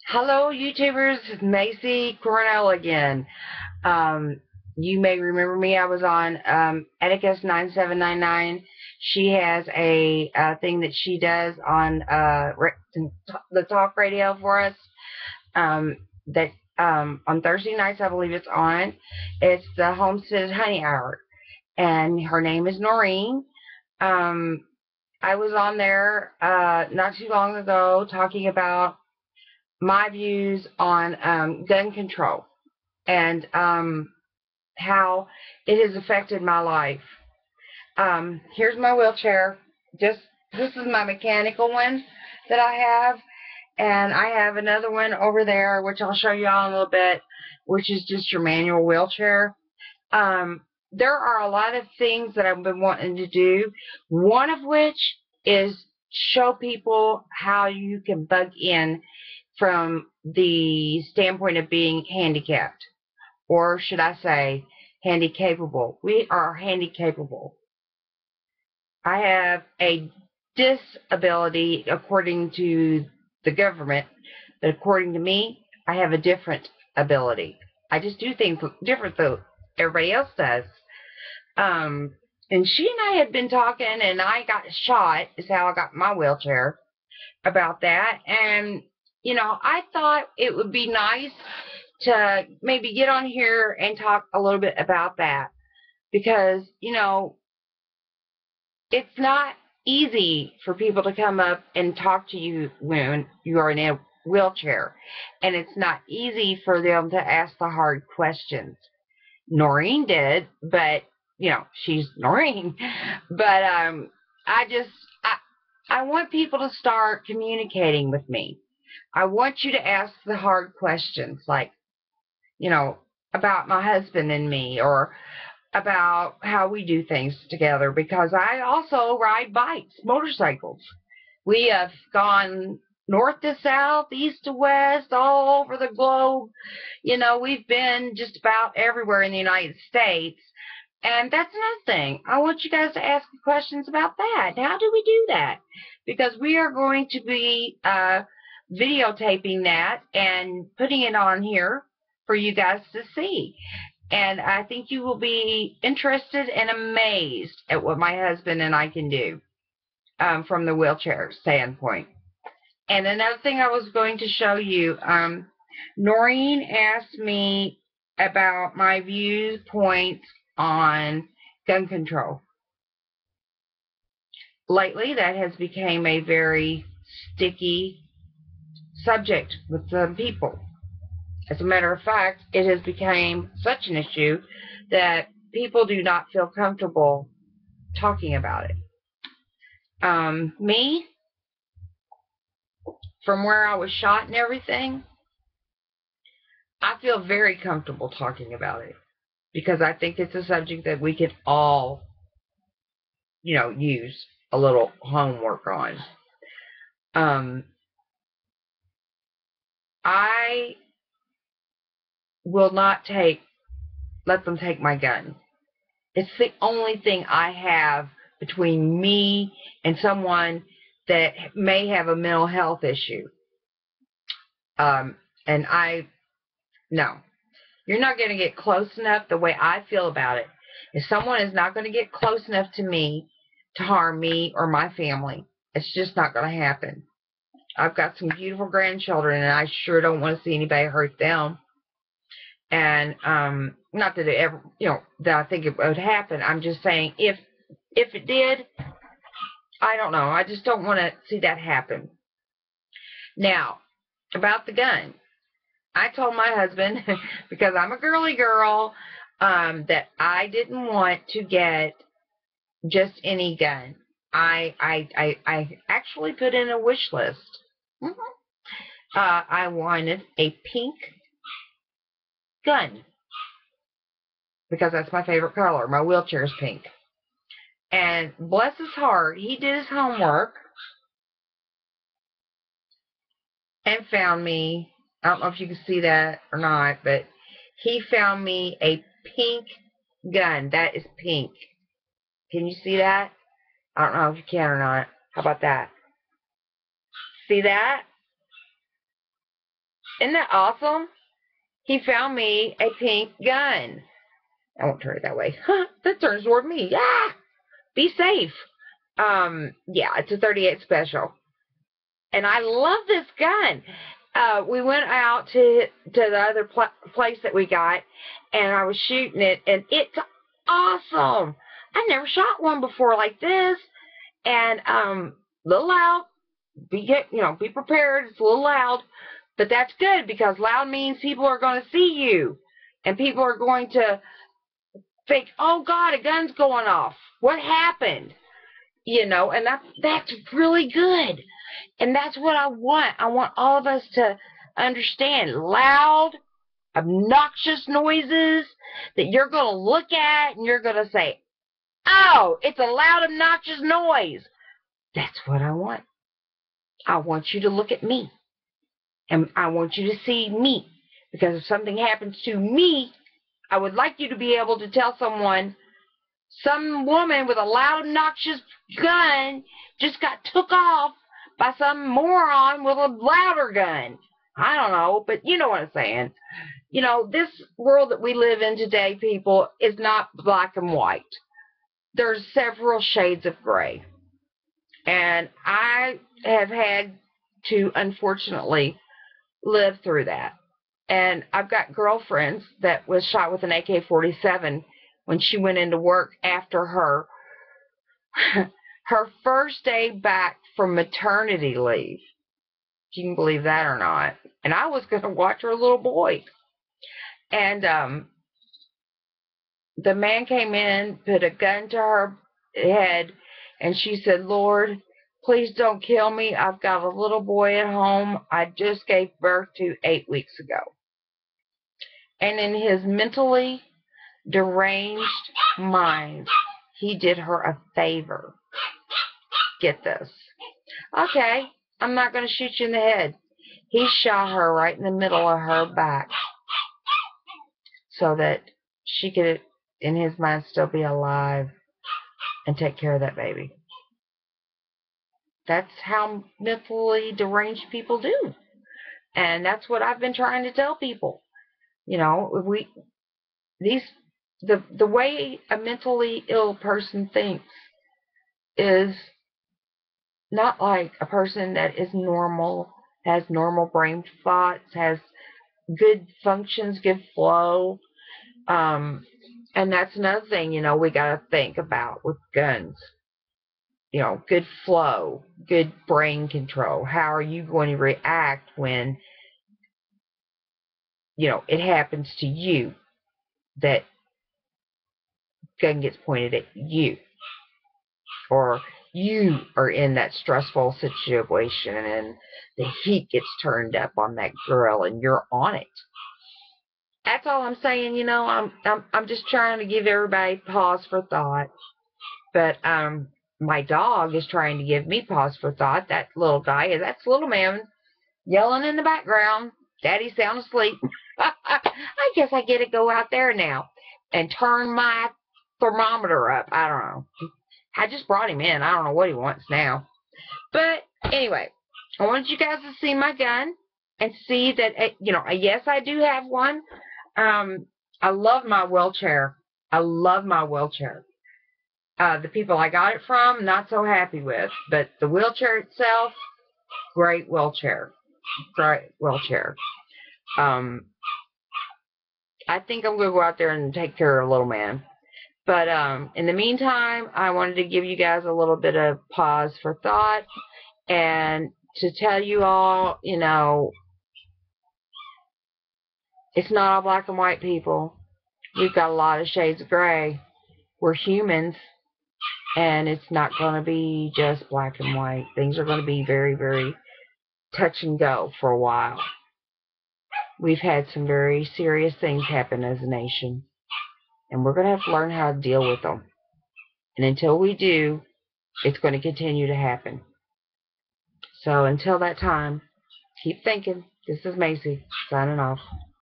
Hello, YouTubers. It's Macey Cornell again. Um, you may remember me. I was on Atticus 9799. She has a thing that she does on the talk radio for us. That on Thursday nights, I believe it's on. It's the Homestead Honey Hour, and her name is Noreen. Um, I was on there not too long ago talking about my views on gun control and how it has affected my life. Here's my wheelchair. Just this is my mechanical one that I have, and I have another one over there, which I'll show you all in a little bit, which is just your manual wheelchair. Um, there are a lot of things that I've been wanting to do. One of which is show people how you can bug in from the standpoint of being handicapped, or should I say, handicapable. We are handicapable. I have a disability according to the government, but according to me, I have a different ability. I just do things different than everybody else does. Um, and she and I had been talking, and I got shot, is how I got my wheelchair, about that. And, I thought it would be nice to maybe get on here and talk a little bit about that because, it's not easy for people to come up and talk to you when you are in a wheelchair. And it's not easy for them to ask the hard questions. Noreen did, but, she's Noreen. But I just, I want people to start communicating with me. I want you to ask the hard questions like, you know, about my husband and me, or about how we do things together, because I also ride bikes, motorcycles. We have gone north to south, east to west, all over the globe. We've been just about everywhere in the United States. And that's another thing. I want you guys to ask questions about that. How do we do that? Because we are going to be videotaping that and putting it on here for you guys to see. And I think you will be interested and amazed at what my husband and I can do from the wheelchair standpoint. And another thing I was going to show you, Noreen asked me about my viewpoints on gun control. Lately, that has become a very sticky subject with some people. As a matter of fact, it has become such an issue that people do not feel comfortable talking about it. Me, from where I was shot and everything, I feel very comfortable talking about it because I think it's a subject that we could all, use a little homework on. I will not let them take my gun. It's the only thing I have between me and someone that may have a mental health issue. And no, you're not going to get close enough. The way I feel about it is someone is not going to get close enough to me to harm me or my family. It's just not going to happen. I've got some beautiful grandchildren, and I sure don't want to see anybody hurt them. And not that it ever, that I think it would happen. I'm just saying if it did, I don't know. I just don't want to see that happen. Now, about the gun, I told my husband, because I'm a girly girl, that I didn't want to get just any gun. I actually put in a wish list. I wanted a pink gun because that's my favorite color. My wheelchair is pink. And bless his heart, he did his homework and found me, I don't know if you can see that or not, but he found me a pink gun. That is pink. Can you see that? I don't know if you can or not. How about that? See that? Isn't that awesome? He found me a pink gun. I won't turn it that way. That turns toward me. Ah! Be safe. Yeah, it's a 38 special. And I love this gun. We went out to the other place that we got, and I was shooting it, and it's awesome. I never shot one before like this, and a little loud. Be prepared. It's a little loud, but that's good because loud means people are going to see you, and people are going to think, "Oh God, a gun's going off. What happened?" And that's really good. And that's what I want. I want all of us to understand loud, obnoxious noises that you're going to look at and you're going to say, "Oh, it's a loud, obnoxious noise." That's what I want. I want you to look at me. And I want you to see me. Because if something happens to me, I would like you to be able to tell someone, some woman with a loud, obnoxious gun just got took off by some moron with a louder gun. I don't know, but you know what I'm saying. This world that we live in today, people, is not black and white. There's several shades of gray. And I have had to, unfortunately, live through that. And I've got girlfriends that was shot with an AK-47 when she went into work after her first day back from maternity leave. If you can believe that or not. And I was going to watch her little boy. And the man came in, put a gun to her head, and she said, "Lord, please don't kill me. I've got a little boy at home I just gave birth to 8 weeks ago." And in his mentally deranged mind, he did her a favor. Get this. "Okay, I'm not going to shoot you in the head." He shot her right in the middle of her back so that she could, in his mind, still be alive and take care of that baby. That's how mentally deranged people do. And that's what I've been trying to tell people. The way a mentally ill person thinks is not like a person that is normal, has normal brain thoughts, has good functions, good flow. And that's another thing, we got to think about with guns. Good flow, good brain control. How are you going to react when, it happens to you, that gun gets pointed at you, or you are in that stressful situation and the heat gets turned up on that grill and you're on it. That's all I'm saying. I'm just trying to give everybody pause for thought. But my dog is trying to give me pause for thought. That little guy, that's little man yelling in the background. "Daddy's sound asleep." I guess I get to go out there now and turn my thermometer up. I don't know. I just brought him in. I don't know what he wants now. But anyway, I wanted you guys to see my gun and see that, yes, I do have one. I love my wheelchair. I love my wheelchair. The people I got it from, not so happy with. But the wheelchair itself, great wheelchair. Great wheelchair. I think I'm going to go out there and take care of a little man. But in the meantime, I wanted to give you guys a little bit of pause for thought and to tell you all, it's not all black and white, people. We've got a lot of shades of gray. We're humans, and it's not going to be just black and white. Things are going to be very, very touch and go for a while. We've had some very serious things happen as a nation, and we're going to have to learn how to deal with them. And until we do, it's going to continue to happen. So until that time, keep thinking. This is Macey, signing off.